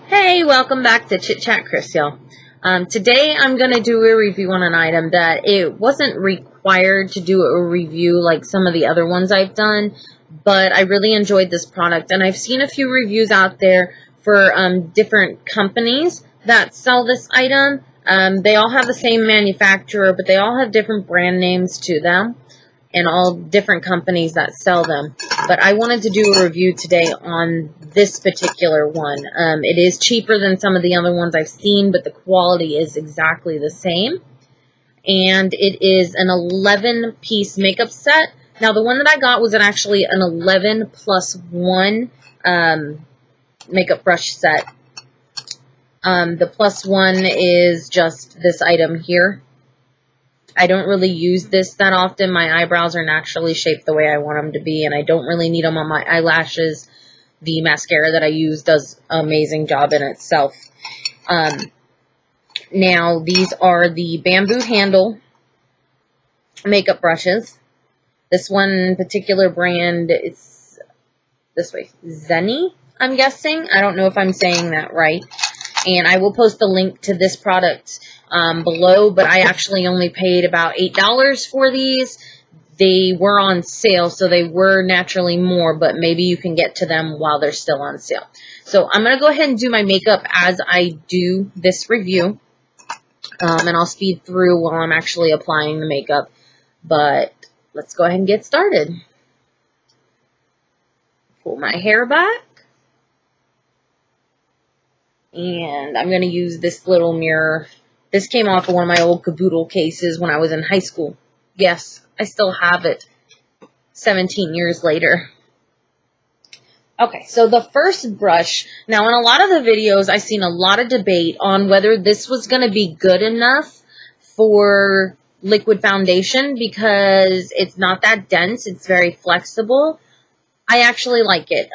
Hey, welcome back to Chit Chat Chris, y'all. Today I'm going to do a review on an item that it wasn't required to do a review like some of the other ones I've done, but I really enjoyed this product, and I've seen a few reviews out there for different companies that sell this item. They all have the same manufacturer, but they all have different brand names to them, and all different companies that sell them. But I wanted to do a review today on this particular one. It is cheaper than some of the other ones I've seen, but the quality is exactly the same. And it is an 11-piece makeup set. Now, the one that I got was actually an 11 plus 1 makeup brush set. The plus 1 is just this item here. I don't really use this that often. My eyebrows are naturally shaped the way I want them to be, and I don't really need them on my eyelashes. The mascara that I use does an amazing job in itself. Now, these are the bamboo handle makeup brushes. This one particular brand is this way, Zenny, I'm guessing. I don't know if I'm saying that right. And I will post the link to this product below, but I actually only paid about $8 for these. They were on sale, so they were naturally more, but maybe you can get to them while they're still on sale. So I'm going to go ahead and do my makeup as I do this review, and I'll speed through while I'm actually applying the makeup, but let's go ahead and get started. Pull my hair back. And I'm going to use this little mirror. This came off of one of my old caboodle cases when I was in high school. Yes, I still have it 17 years later. Okay, so the first brush. Now, in a lot of the videos, I've seen a lot of debate on whether this was going to be good enough for liquid foundation because it's not that dense. It's very flexible. I actually like it.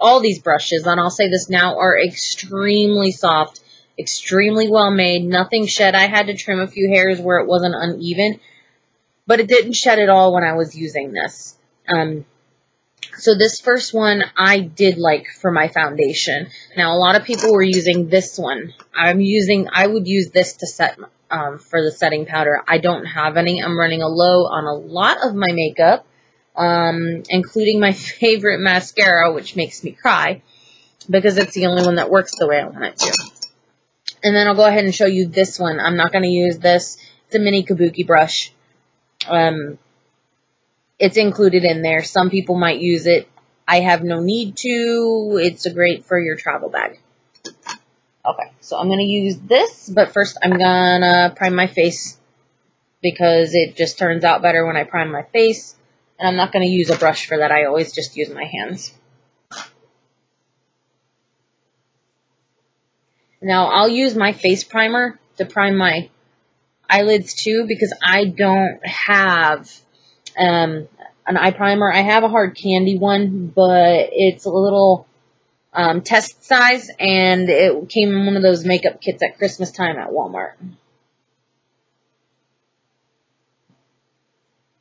All these brushes, and I'll say this now, are extremely soft, extremely well made, nothing shed. I had to trim a few hairs where it wasn't uneven, but it didn't shed at all when I was using this. So this first one I did like for my foundation. Now, a lot of people were using this one. I would use this to set for the setting powder. I don't have any. I'm running a low on a lot of my makeup. Including my favorite mascara, which makes me cry, because it's the only one that works the way I want it to. And then I'll go ahead and show you this one. I'm not going to use this. It's a mini kabuki brush. It's included in there. Some people might use it. I have no need to. It's great for your travel bag. Okay, so I'm going to use this, but first I'm going to prime my face because it just turns out better when I prime my face. And I'm not going to use a brush for that. I always just use my hands. Now, I'll use my face primer to prime my eyelids too, because I don't have an eye primer. I have a hard candy one, but it's a little test size, and it came in one of those makeup kits at Christmas time at Walmart.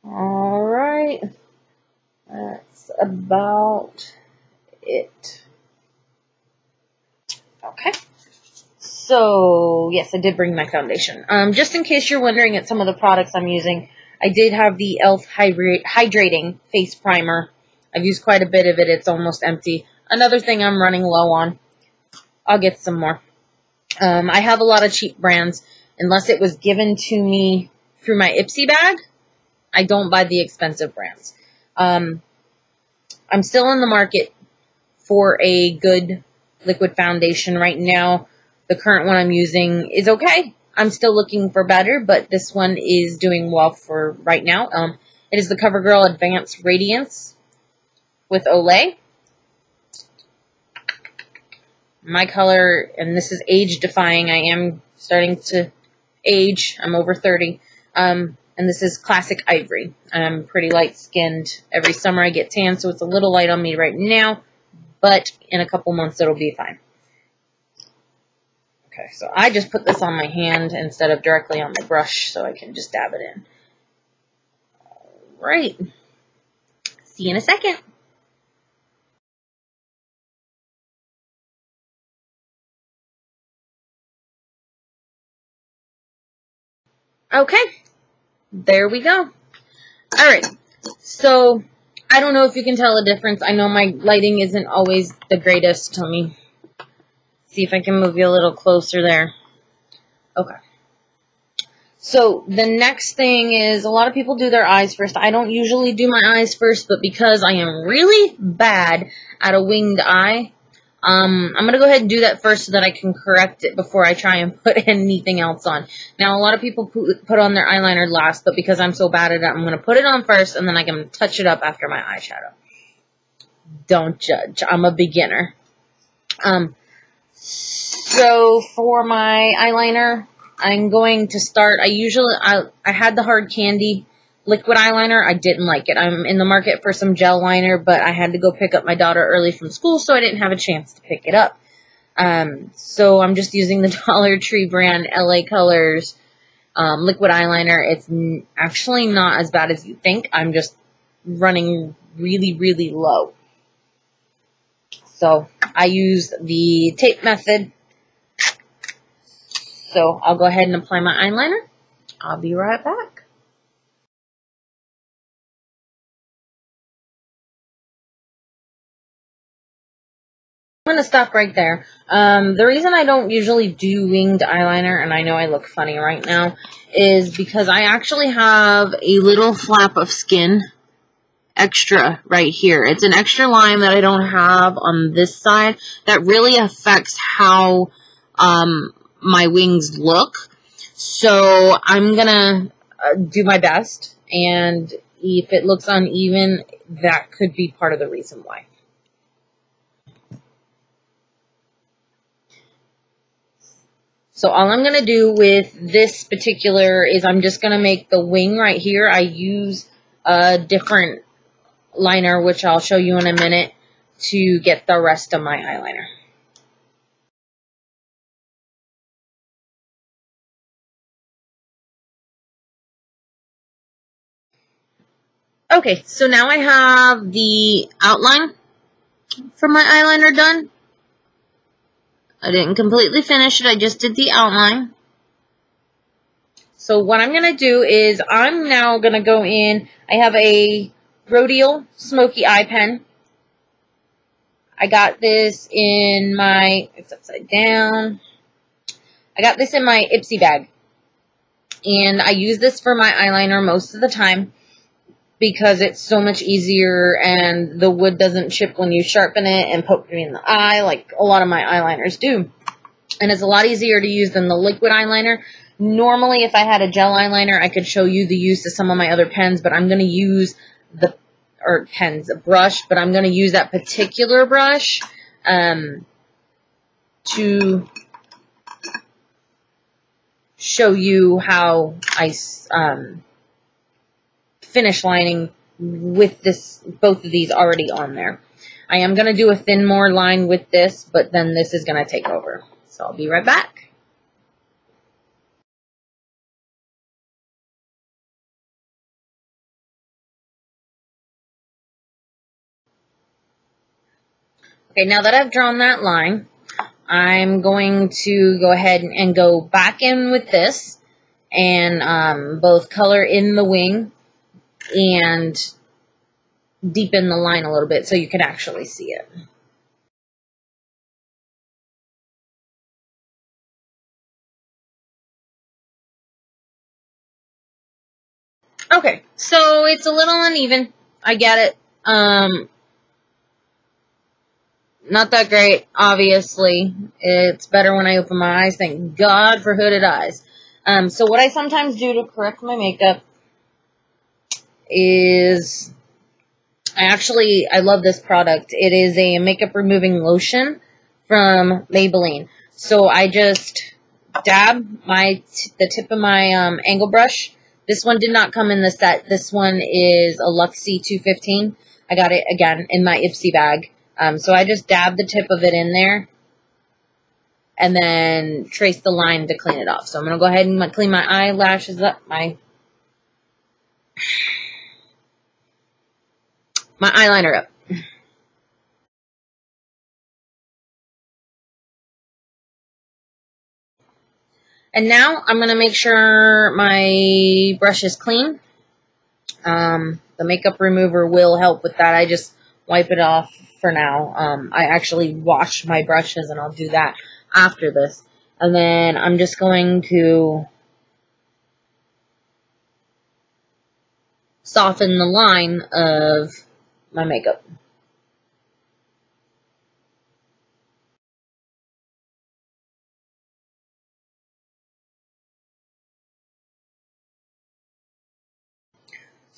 All right. That's about it. Okay. So, yes, I did bring my foundation. Just in case you're wondering at some of the products I'm using, I did have the e.l.f. Hydrating Face Primer. I've used quite a bit of it. It's almost empty. Another thing I'm running low on. I'll get some more. I have a lot of cheap brands. Unless it was given to me through my Ipsy bag, I don't buy the expensive brands. I'm still in the market for a good liquid foundation right now. The current one I'm using is okay. I'm still looking for better, but this one is doing well for right now. It is the CoverGirl Advanced Radiance with Olay. My color, and this is age defying. I am starting to age. I'm over 30. And this is Classic Ivory. I'm pretty light-skinned. Every summer I get tan, so it's a little light on me right now. But in a couple months, it'll be fine. Okay, so I just put this on my hand instead of directly on the brush, so I can just dab it in. All right. See you in a second. Okay, there we go. All right, so I don't know if you can tell a difference. I know my lighting isn't always the greatest. Let me see if I can move you a little closer there. Okay. So the next thing is a lot of people do their eyes first. I don't usually do my eyes first, but because I am really bad at a winged eye, I'm going to go ahead and do that first so that I can correct it before I try and put anything else on. Now, a lot of people put on their eyeliner last, but because I'm so bad at it, I'm going to put it on first, and then I can touch it up after my eyeshadow. Don't judge. I'm a beginner. So for my eyeliner, I'm going to start. I had the hard candy liquid eyeliner. I didn't like it. I'm in the market for some gel liner, but I had to go pick up my daughter early from school, so I didn't have a chance to pick it up. So I'm just using the Dollar Tree brand LA Colors liquid eyeliner. It's actually not as bad as you think. I'm just running really, really low. So I use the tape method. So I'll go ahead and apply my eyeliner. I'll be right back. I'm going to stop right there. The reason I don't usually do winged eyeliner, and I know I look funny right now, is because I actually have a little flap of skin extra right here. It's an extra line that I don't have on this side that really affects how my wings look. So I'm going to do my best, and if it looks uneven, that could be part of the reason why. So all I'm going to do with this particular is I'm just going to make the wing right here. I use a different liner, which I'll show you in a minute, to get the rest of my eyeliner. Okay, so now I have the outline for my eyeliner done. I didn't completely finish it. I just did the outline. So what I'm going to do is I'm now going to go in. I have a Rodial Smoky Eye Pen. I got this in my, it's upside down. I got this in my Ipsy bag. And I use this for my eyeliner most of the time because it's so much easier and the wood doesn't chip when you sharpen it and poke me in the eye like a lot of my eyeliners do. And it's a lot easier to use than the liquid eyeliner. Normally, if I had a gel eyeliner, I could show you the use of some of my other pens, but I'm going to use a brush, but I'm going to use that particular brush to show you how I finish lining with both of these already on there. I am going to do a thin more line with this, but then this is going to take over. So I'll be right back. Okay, now that I've drawn that line, I'm going to go ahead and go back in with this and both color in the wing and deepen the line a little bit so you can actually see it. Okay, so it's a little uneven. I get it. Not that great, obviously. It's better when I open my eyes. Thank God for hooded eyes. So what I sometimes do to correct my makeup is I love this product. It is a makeup removing lotion from Maybelline. So I just dab the tip of my angle brush. This one did not come in the set. This one is a Luxie 215. I got it, again, in my Ipsy bag. So I just dab the tip of it in there and then trace the line to clean it off. So I'm going to go ahead and clean my eyelashes up, my eyeliner up. And now I'm going to make sure my brush is clean. The makeup remover will help with that. I just wipe it off for now. I actually wash my brushes, and I'll do that after this. And then I'm just going to soften the line of my makeup.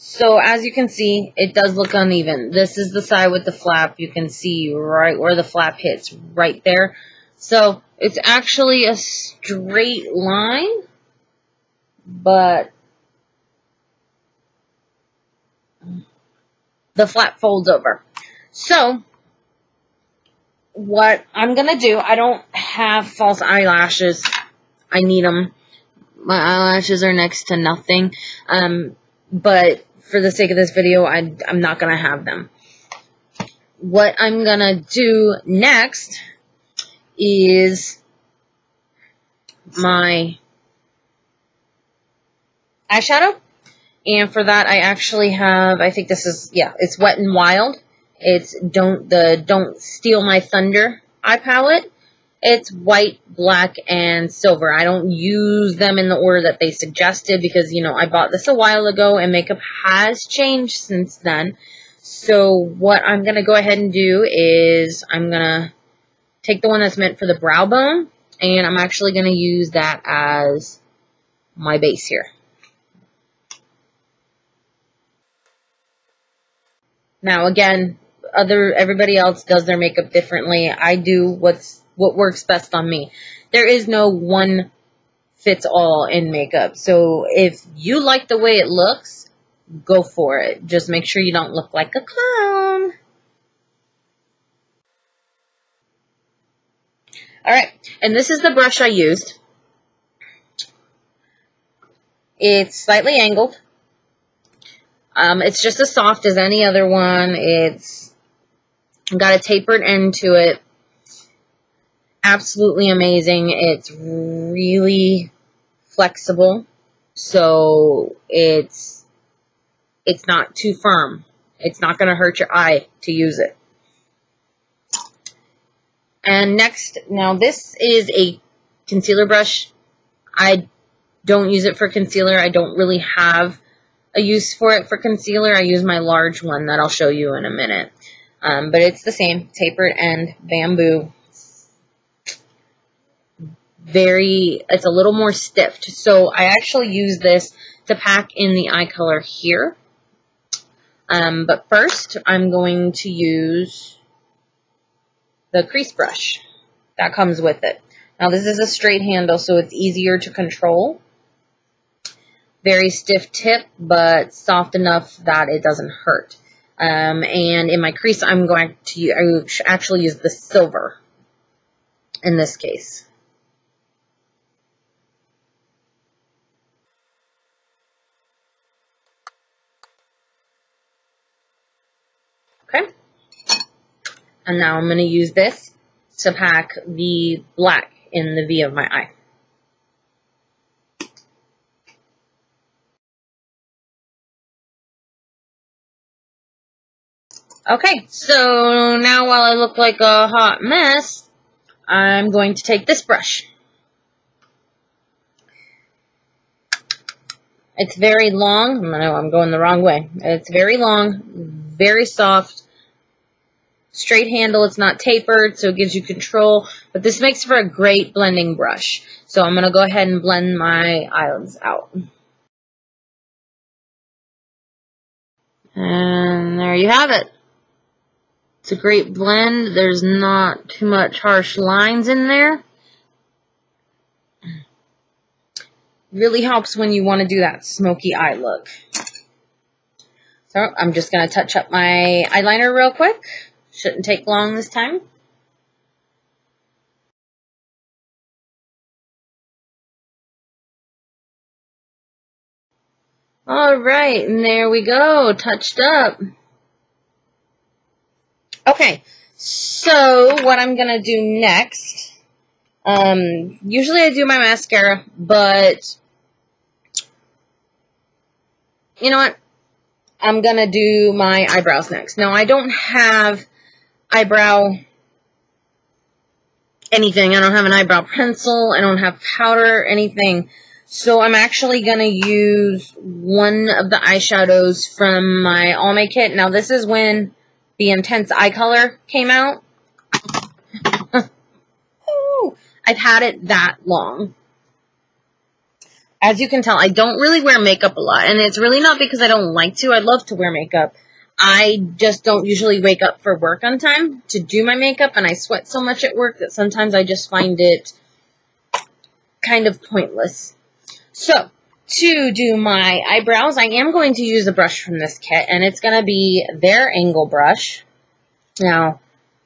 So as you can see, it does look uneven. This is the side with the flap. You can see right where the flap hits, right there. So it's actually a straight line, but the flap folds over. So what I'm going to do, I don't have false eyelashes. I need them. My eyelashes are next to nothing. But for the sake of this video, I'm not going to have them. What I'm going to do next is my eyeshadow. And for that, I actually have, I think this is, yeah, it's Wet n Wild. It's Don't Steal My Thunder eye palette. It's white, black, and silver. I don't use them in the order that they suggested because, you know, I bought this a while ago and makeup has changed since then. So what I'm going to go ahead and do is I'm going to take the one that's meant for the brow bone, and I'm actually going to use that as my base here. Now, again, everybody else does their makeup differently. I do what works best on me. There is no one fits all in makeup. So if you like the way it looks, go for it. Just make sure you don't look like a clown. Alright, and this is the brush I used. It's slightly angled. It's just as soft as any other one. It's got a tapered end to it. Absolutely amazing. It's really flexible, so it's not too firm. It's not going to hurt your eye to use it. And next, now this is a concealer brush. I don't use it for concealer. I don't really have a use for it for concealer. I use my large one that I'll show you in a minute. But it's the same, tapered end, bamboo. It's a little more stiff. So I actually use this to pack in the eye color here. But first, I'm going to use the crease brush that comes with it. Now this is a straight handle, so it's easier to control. Very stiff tip, but soft enough that it doesn't hurt. And in my crease, I'm going to actually use the silver in this case. Okay. And now I'm going to use this to pack the black in the V of my eye. Okay, so now while I look like a hot mess, I'm going to take this brush. It's very long. No, I'm going the wrong way. It's very long, very soft, straight handle. It's not tapered, so it gives you control. But this makes for a great blending brush. So I'm going to go ahead and blend my eyelids out. And there you have it. It's a great blend. There's not too much harsh lines in there. Really helps when you want to do that smoky eye look. So I'm just going to touch up my eyeliner real quick. Shouldn't take long this time. Alright, and there we go. Touched up. Okay, so what I'm going to do next Usually I do my mascara, but you know what? I'm gonna do my eyebrows next. Now, I don't have eyebrow anything. I don't have an eyebrow pencil. I don't have powder, anything. So I'm actually going to use one of the eyeshadows from my All My kit. Now, this is when the Intense Eye Color came out. Ooh, I've had it that long. As you can tell, I don't really wear makeup a lot. And it's really not because I don't like to. I love to wear makeup. I just don't usually wake up for work on time to do my makeup. And I sweat so much at work that sometimes I just find it kind of pointless. So, to do my eyebrows, I am going to use a brush from this kit. And it's going to be their angle brush. Now,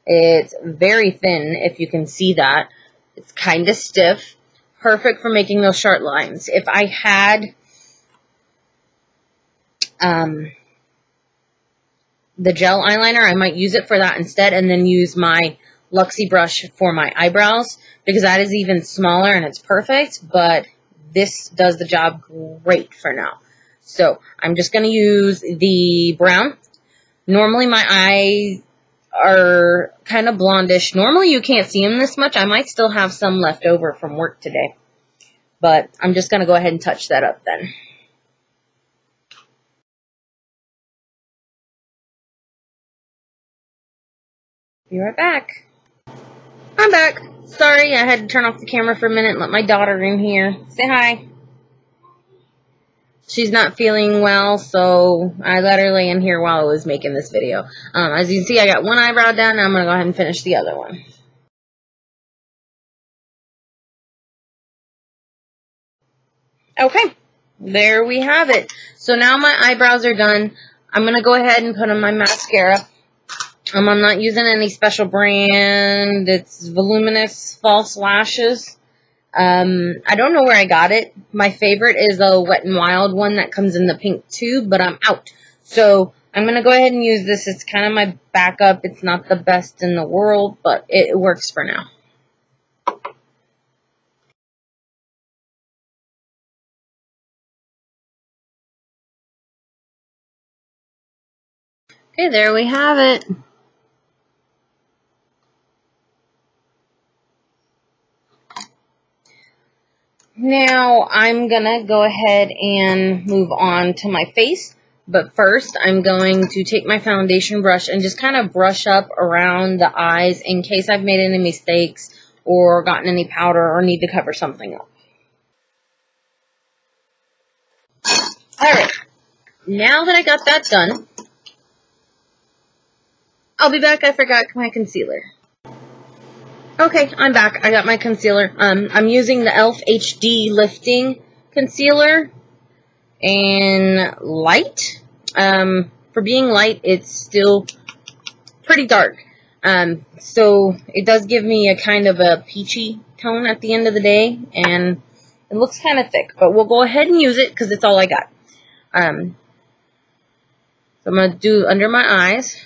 it's very thin, if you can see that. It's kind of stiff. Perfect for making those sharp lines. If I had the gel eyeliner, I might use it for that instead, and then use my Luxie brush for my eyebrows, because that is even smaller and it's perfect, but this does the job great for now. So I'm just going to use the brown. Normally my eyes are kind of blondish. Normally you can't see them this much. I might still have some left over from work today. But I'm just going to go ahead and touch that up then. Be right back. I'm back. Sorry, I had to turn off the camera for a minute and let my daughter in here. Say hi. She's not feeling well, so I let her lay in here while I was making this video. As you can see, I got one eyebrow done, and I'm going to go ahead and finish the other one. Okay, there we have it. So now my eyebrows are done. I'm going to go ahead and put on my mascara. I'm not using any special brand. It's Voluminous False Lashes. I don't know where I got it. My favorite is a Wet n Wild one that comes in the pink tube, but I'm out. So I'm going to go ahead and use this. It's kind of my backup. It's not the best in the world, but it works for now. Okay, there we have it. Now, I'm going to go ahead and move on to my face. But first, I'm going to take my foundation brush and just kind of brush up around the eyes in case I've made any mistakes or gotten any powder or need to cover something up. Alright, now that I got that done, I'll be back. I forgot my concealer. Okay, I'm back. I got my concealer. I'm using the e.l.f. HD Lifting Concealer in light. For being light, it's still pretty dark. So it does give me a kind of a peachy tone at the end of the day, and it looks kind of thick. But we'll go ahead and use it because it's all I got. So I'm going to do under my eyes.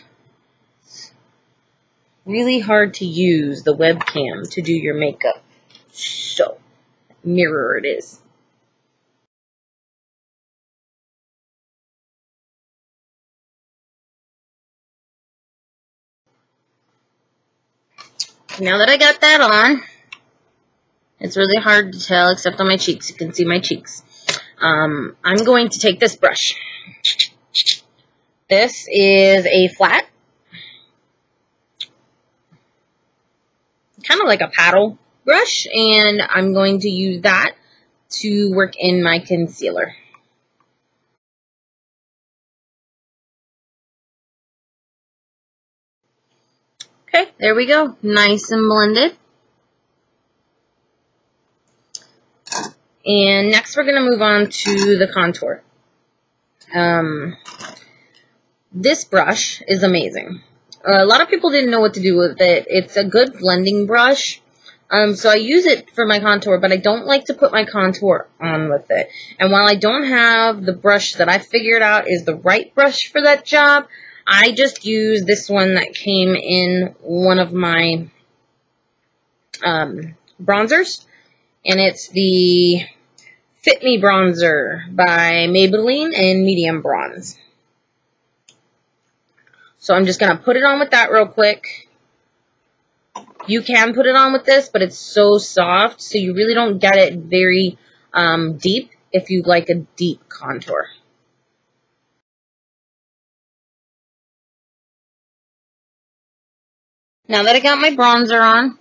Really hard to use the webcam to do your makeup. So, mirror it is. Now that I got that on, it's really hard to tell except on my cheeks. You can see my cheeks. I'm going to take this brush. This is a flat, kind of like a paddle brush, and I'm going to use that to work in my concealer. Okay, there we go. Nice and blended. And next we're going to move on to the contour. This brush is amazing. A lot of people didn't know what to do with it. It's a good blending brush. So I use it for my contour, but I don't like to put my contour on with it. And while I don't have the brush that I figured out is the right brush for that job, I just use this one that came in one of my bronzers, and it's the Fit Me Bronzer by Maybelline in Medium Bronze. So I'm just going to put it on with that real quick. You can put it on with this, but it's so soft, so you really don't get it very deep if you like a deep contour. Now that I got my bronzer on,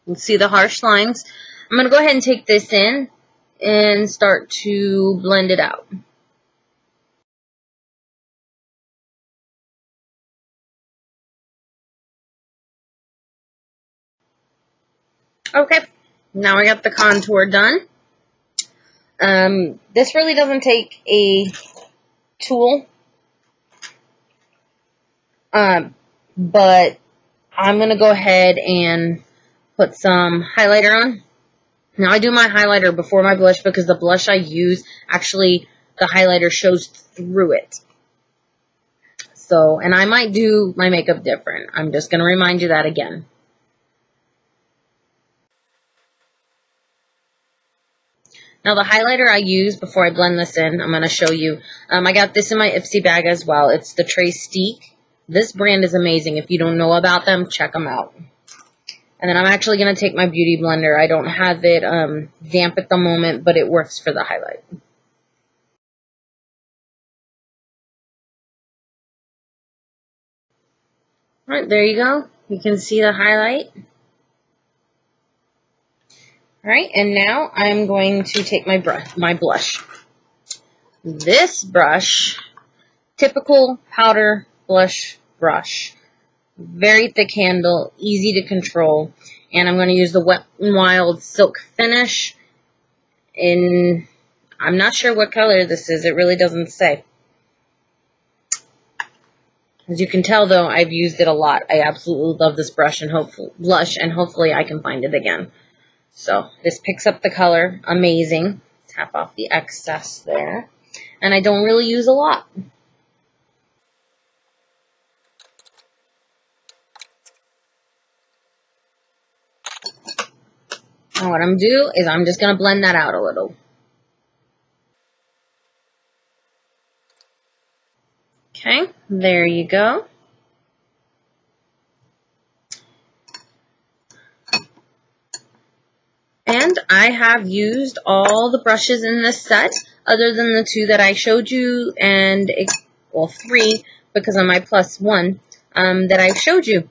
you can see the harsh lines. I'm going to go ahead and take this in and start to blend it out. Okay, now I got the contour done. This really doesn't take a tool, but I'm going to go ahead and put some highlighter on. Now I do my highlighter before my blush because the blush I use, actually the highlighter shows through it. So, and I might do my makeup different. I'm just going to remind you that again. Now the highlighter I use before I blend this in, I'm going to show you. I got this in my Ipsy bag as well. It's the Trace. This brand is amazing. If you don't know about them, check them out. And then I'm actually going to take my Beauty Blender. I don't have it damp at the moment, but it works for the highlight. Alright, there you go. You can see the highlight. Alright, and now I'm going to take my blush. This brush, typical powder blush brush. Very thick handle, easy to control. And I'm going to use the Wet n Wild Silk Finish in, I'm not sure what color this is. It really doesn't say. As you can tell, though, I've used it a lot. I absolutely love this brush and hopefully I can find it again. So this picks up the color. Amazing. Tap off the excess there. And I don't really use a lot. And what I'm going to do is I'm just going to blend that out a little. Okay, there you go. And I have used all the brushes in this set, other than the two that I showed you, and, well, 3, because of my +1, that I showed you.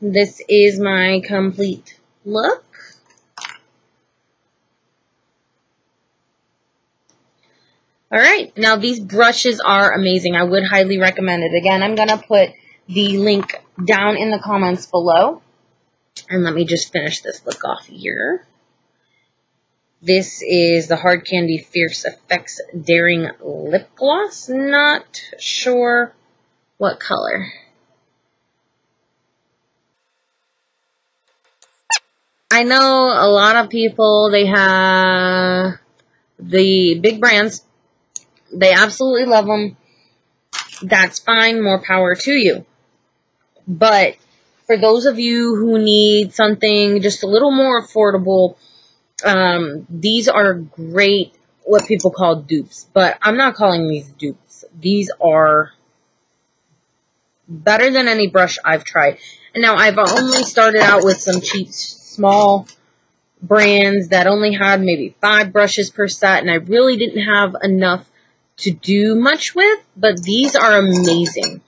This is my complete look. Alright, now these brushes are amazing. I would highly recommend it. Again, I'm going to put the link down in the comments below. And let me just finish this look off here. This is the Hard Candy Fierce Effects Daring Lip Gloss. Not sure what color. I know a lot of people, they have the big brands. They absolutely love them. That's fine. More power to you. But for those of you who need something just a little more affordable, these are great, what people call dupes. But I'm not calling these dupes. These are better than any brush I've tried. And now I've only started out with some cheap, small brands that only had maybe 5 brushes per set. And I really didn't have enough to do much with, but these are amazing.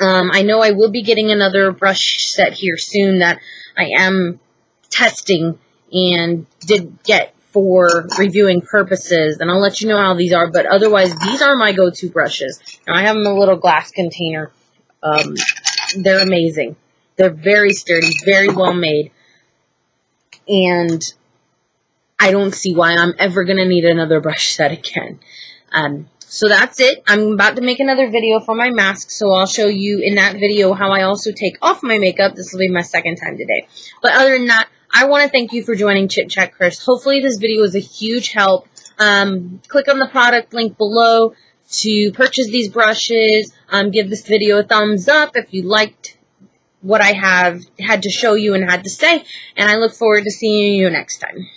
I know I will be getting another brush set here soon that I am testing and did get for reviewing purposes, and I'll let you know how these are, but otherwise these are my go-to brushes. Now I have them in a little glass container. They're amazing. They're very sturdy, very well made, and I don't see why I'm ever going to need another brush set again. So that's it. I'm about to make another video for my mask, so I'll show you in that video how I also take off my makeup. This will be my second time today. But other than that, I want to thank you for joining Chit Chat Chris. Hopefully this video was a huge help. Click on the product link below to purchase these brushes. Give this video a thumbs up if you liked what I have had to show you and had to say, and I look forward to seeing you next time.